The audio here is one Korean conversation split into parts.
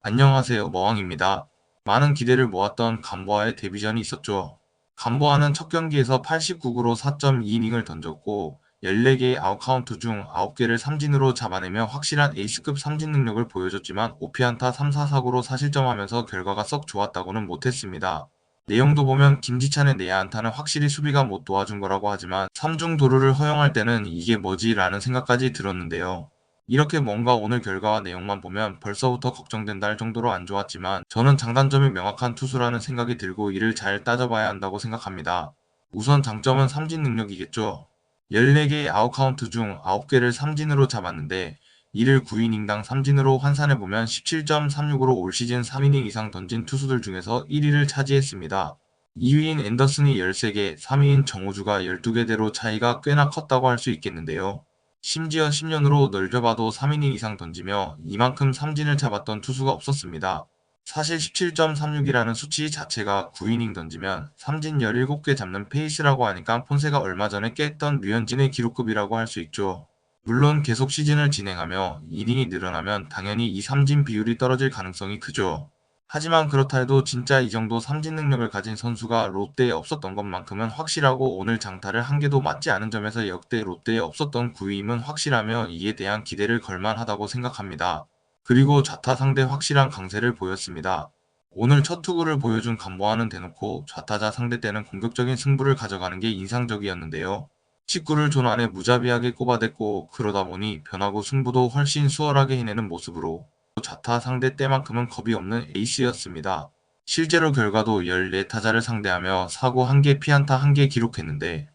안녕하세요, 머왕입니다. 많은 기대를 모았던 감보아의 데뷔전이 있었죠. 감보아는 첫 경기에서 89구로 4.2이닝을 던졌고 14개의 아웃카운트 중 9개를 삼진으로 잡아내며 확실한 에이스급 삼진 능력을 보여줬지만 5피안타 3사사구로 사실점하면서 결과가 썩 좋았다고는 못했습니다. 내용도 보면 김지찬의 내야 안타는 확실히 수비가 못 도와준 거라고 하지만 3중 도루를 허용할 때는 이게 뭐지 라는 생각까지 들었는데요. 이렇게 뭔가 오늘 결과와 내용만 보면 벌써부터 걱정된다 할 정도로 안 좋았지만 저는 장단점이 명확한 투수라는 생각이 들고 이를 잘 따져봐야 한다고 생각합니다. 우선 장점은 삼진 능력이겠죠. 14개의 아웃카운트 중 9개를 삼진으로 잡았는데 이를 9이닝당 삼진으로 환산해보면 17.36으로 올 시즌 3이닝 이상 던진 투수들 중에서 1위를 차지했습니다. 2위인 앤더슨이 13개, 3위인 정우주가 12개대로 차이가 꽤나 컸다고 할 수 있겠는데요. 심지어 10년으로 넓혀봐도 3이닝 이상 던지며 이만큼 삼진을 잡았던 투수가 없었습니다. 사실 17.36이라는 수치 자체가 9이닝 던지면 삼진 17개 잡는 페이스라고 하니까 폰세가 얼마 전에 깼던 류현진의 기록급이라고 할 수 있죠. 물론 계속 시즌을 진행하며 이닝이 늘어나면 당연히 이 삼진 비율이 떨어질 가능성이 크죠. 하지만 그렇다 해도 진짜 이 정도 삼진 능력을 가진 선수가 롯데에 없었던 것만큼은 확실하고 오늘 장타를 한 개도 맞지 않은 점에서 역대 롯데에 없었던 구위임은 확실하며 이에 대한 기대를 걸만하다고 생각합니다. 그리고 좌타 상대 확실한 강세를 보였습니다. 오늘 첫 투구를 보여준 감보아는 대놓고 좌타자 상대 때는 공격적인 승부를 가져가는 게 인상적이었는데요. 19를 존 안에 무자비하게 꼽아댔고 그러다 보니 변화구 승부도 훨씬 수월하게 해내는 모습으로 좌타 상대 때만큼은 겁이 없는 에이스였습니다. 실제로 결과도 14타자를 상대하며 사고 1개 피안타 1개 기록했는데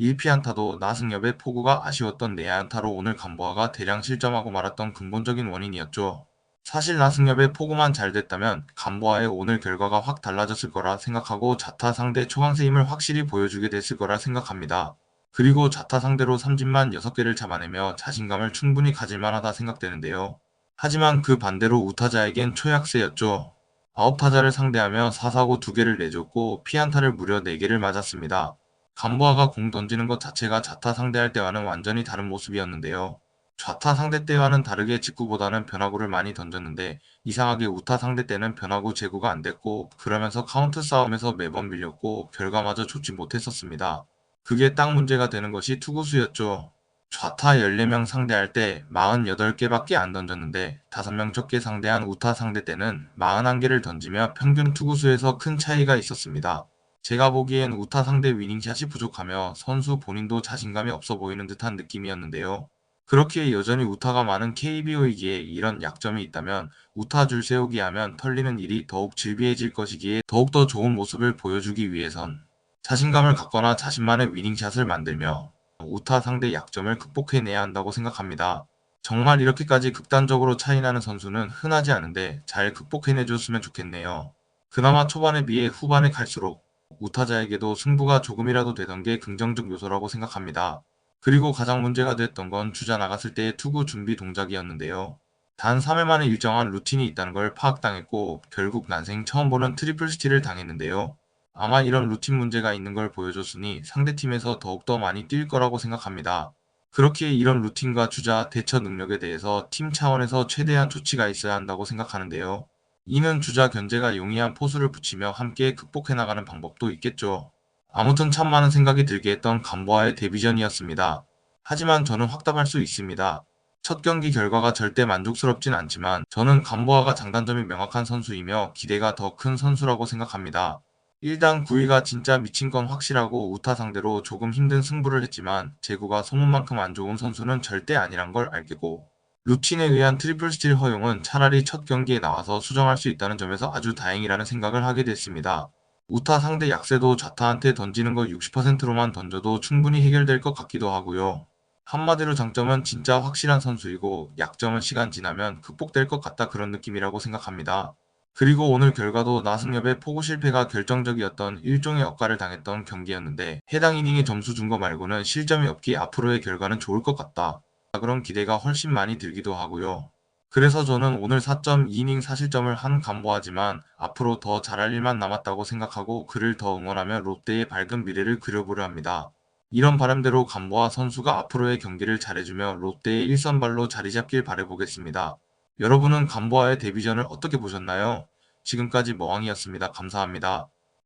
1피안타도 나승엽의 포구가 아쉬웠던 내야안타로 오늘 감보아가 대량 실점하고 말았던 근본적인 원인이었죠. 사실 나승엽의 포구만 잘 됐다면 감보아의 오늘 결과가 확 달라졌을 거라 생각하고 좌타 상대 초강세 힘을 확실히 보여주게 됐을 거라 생각합니다. 그리고 좌타 상대로 삼진만 6개를 잡아내며 자신감을 충분히 가질 만하다 생각되는데요. 하지만 그 반대로 우타자에겐 초약세였죠. 9타자를 상대하며 4사고 2개를 내줬고 피안타를 무려 4개를 맞았습니다. 감보아가 공 던지는 것 자체가 좌타 상대할 때와는 완전히 다른 모습이었는데요. 좌타 상대 때와는 다르게 직구보다는 변화구를 많이 던졌는데 이상하게 우타 상대 때는 변화구 제구가 안 됐고 그러면서 카운트 싸움에서 매번 밀렸고 결과마저 좋지 못했었습니다. 그게 딱 문제가 되는 것이 투구수였죠. 좌타 14명 상대할 때 48개밖에 안 던졌는데 5명 적게 상대한 우타 상대 때는 41개를 던지며 평균 투구수에서 큰 차이가 있었습니다. 제가 보기엔 우타 상대 위닝샷이 부족하며 선수 본인도 자신감이 없어 보이는 듯한 느낌이었는데요. 그렇게 여전히 우타가 많은 KBO이기에 이런 약점이 있다면 우타 줄 세우기 하면 털리는 일이 더욱 질비해질 것이기에 더욱더 좋은 모습을 보여주기 위해선 자신감을 갖거나 자신만의 위닝샷을 만들며 우타 상대 약점을 극복해내야 한다고 생각합니다. 정말 이렇게까지 극단적으로 차이나는 선수는 흔하지 않은데 잘 극복해내줬으면 좋겠네요. 그나마 초반에 비해 후반에 갈수록 우타자에게도 승부가 조금이라도 되던 게 긍정적 요소라고 생각합니다. 그리고 가장 문제가 됐던 건 주자 나갔을 때의 투구 준비 동작이었는데요. 단 3회 만에 일정한 루틴이 있다는 걸 파악당했고 결국 난생 처음 보는 트리플 스틸을 당했는데요. 아마 이런 루틴 문제가 있는 걸 보여줬으니 상대팀에서 더욱더 많이 뛸 거라고 생각합니다. 그렇기에 이런 루틴과 주자 대처 능력에 대해서 팀 차원에서 최대한 조치가 있어야 한다고 생각하는데요. 이는 주자 견제가 용이한 포수를 붙이며 함께 극복해 나가는 방법도 있겠죠. 아무튼 참 많은 생각이 들게 했던 감보아의 데뷔전이었습니다. 하지만 저는 확답할 수 있습니다. 첫 경기 결과가 절대 만족스럽진 않지만 저는 감보아가 장단점이 명확한 선수이며 기대가 더 큰 선수라고 생각합니다. 일단 9위가 진짜 미친 건 확실하고 우타 상대로 조금 힘든 승부를 했지만 제구가 소문만큼 안 좋은 선수는 절대 아니란 걸 알겠고 루틴에 의한 트리플 스틸 허용은 차라리 첫 경기에 나와서 수정할 수 있다는 점에서 아주 다행이라는 생각을 하게 됐습니다. 우타 상대 약세도 좌타한테 던지는 거 60%로만 던져도 충분히 해결될 것 같기도 하고요. 한마디로 장점은 진짜 확실한 선수이고 약점은 시간 지나면 극복될 것 같다 그런 느낌이라고 생각합니다. 그리고 오늘 결과도 나승엽의 포구 실패가 결정적이었던 일종의 억가를 당했던 경기였는데 해당 이닝에 점수 준 거 말고는 실점이 없기 앞으로의 결과는 좋을 것 같다. 그런 기대가 훨씬 많이 들기도 하고요. 그래서 저는 오늘 4.2이닝 사실점을 한 감보하지만 앞으로 더 잘할 일만 남았다고 생각하고 그를 더 응원하며 롯데의 밝은 미래를 그려보려 합니다. 이런 바람대로 감보아 선수가 앞으로의 경기를 잘해주며 롯데의 1선발로 자리 잡길 바라보겠습니다. 여러분은 감보아의 데뷔전을 어떻게 보셨나요? 지금까지 머왕이었습니다. 감사합니다.